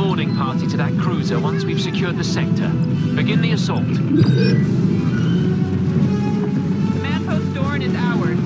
boarding party to that cruiser once we've secured the sector. Begin the assault. Command post Doran is ours.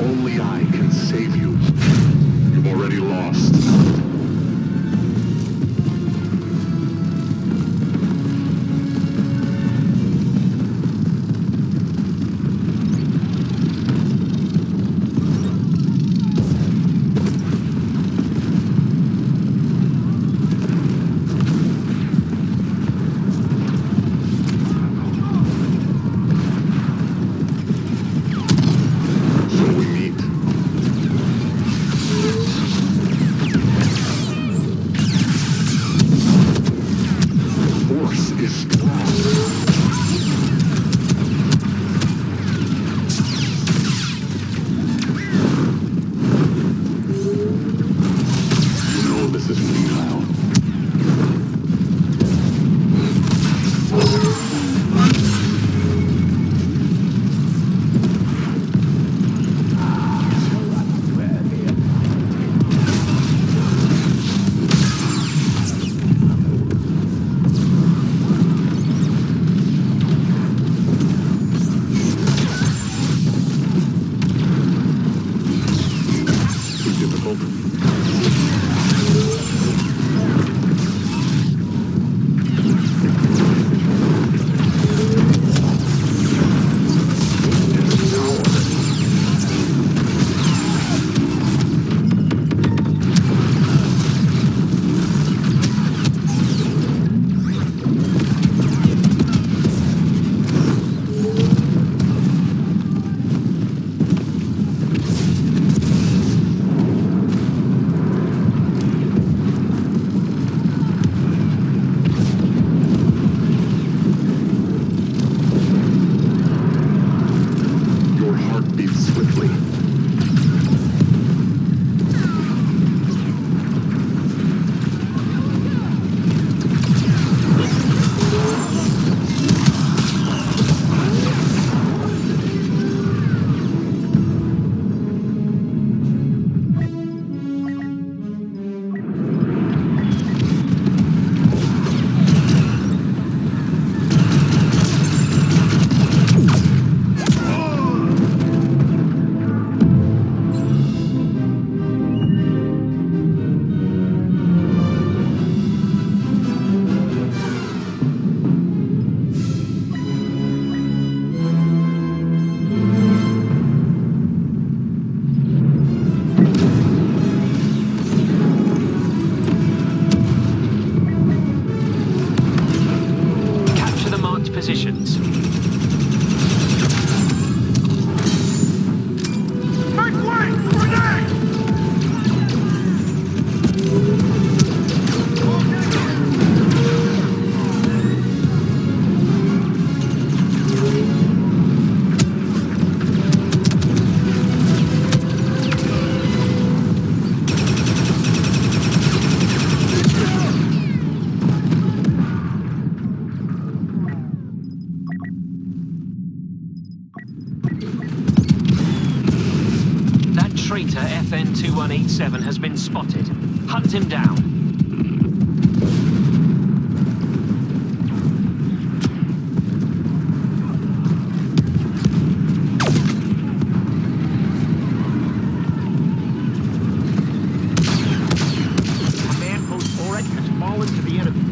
Only I can save you. You've already lost. Positions. traitor FN2187 has been spotted. Hunt him down. Command post turret has fallen to the enemy.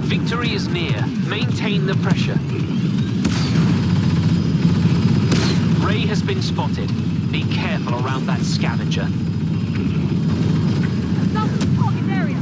Victory is near. Maintain the pressure. Ray has been spotted. Be careful around that scavenger. Target area.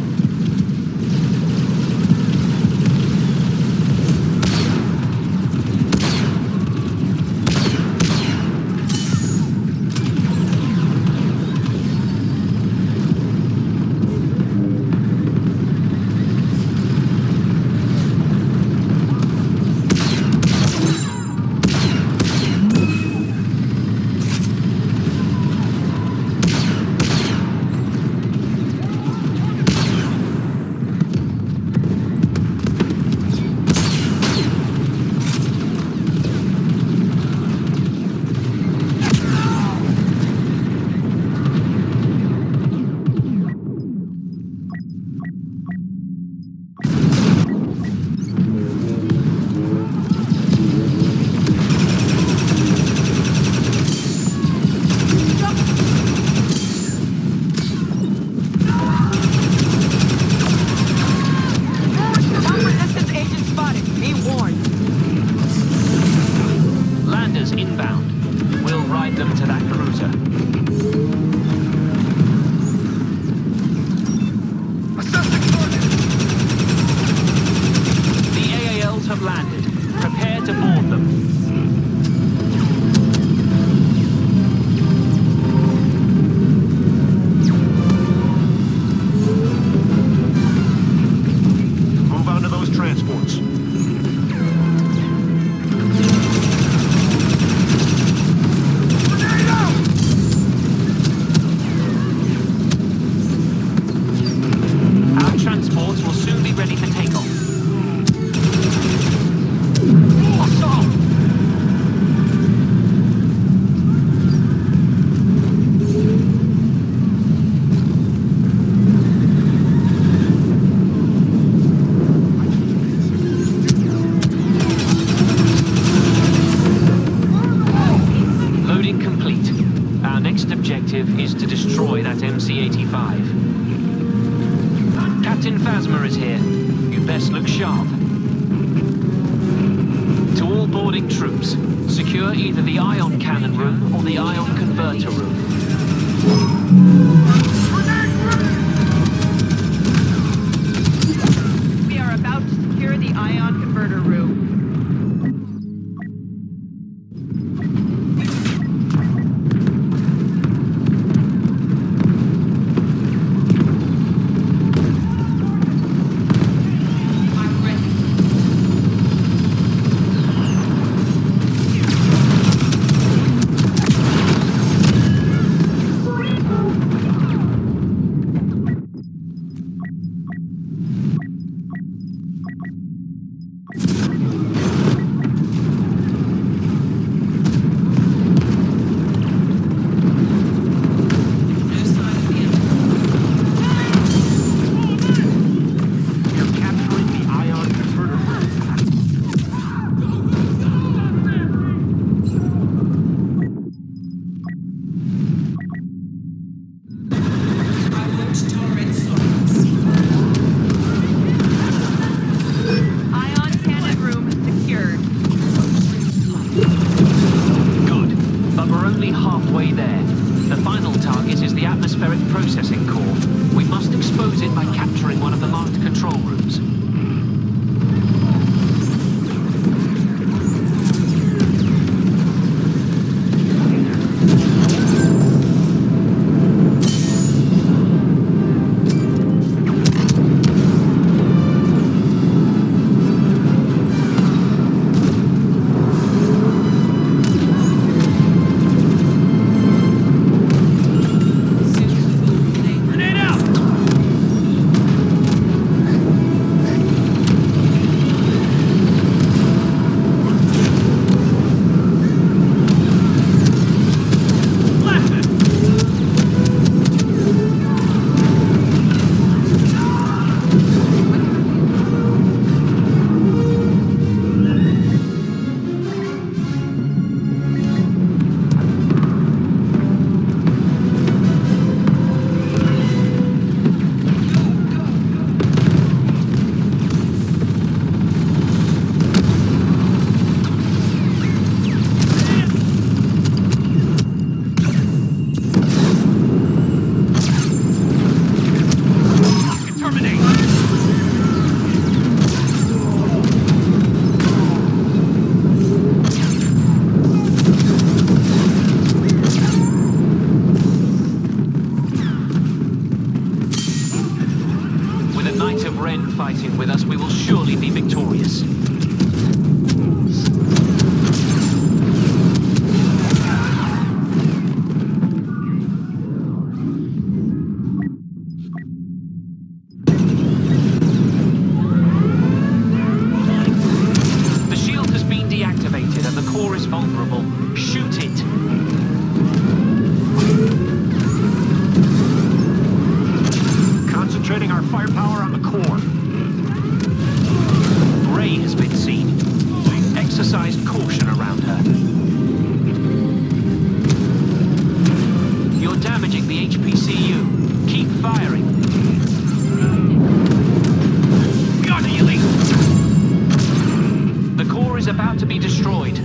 Non-resistance agent spotted. Be warned. Landers inbound. We'll ride them to that cruiser. Assessing target! The AALs have landed. Prepare to board them. Move on to those transports. Our transports will soon be ready for takeoff. Assault! Loading complete. Our next objective is to destroy that MC-85. Captain Phasma is here. You best look sharp. To all boarding troops, secure either the ion cannon room or the ion converter room. We are about to secure the ion converter room. Good, but we're only halfway there. The final target is the atmospheric processing core. We must expose it by capturing one of the marked control rooms. Fighting with us, we will surely be victorious. The shield has been deactivated and the core is vulnerable. Shoot it! Concentrating our firepower on the core. Ray has been seen. Exercise caution around her. You're damaging the HPCU. Keep firing. We are the elite! The core is about to be destroyed.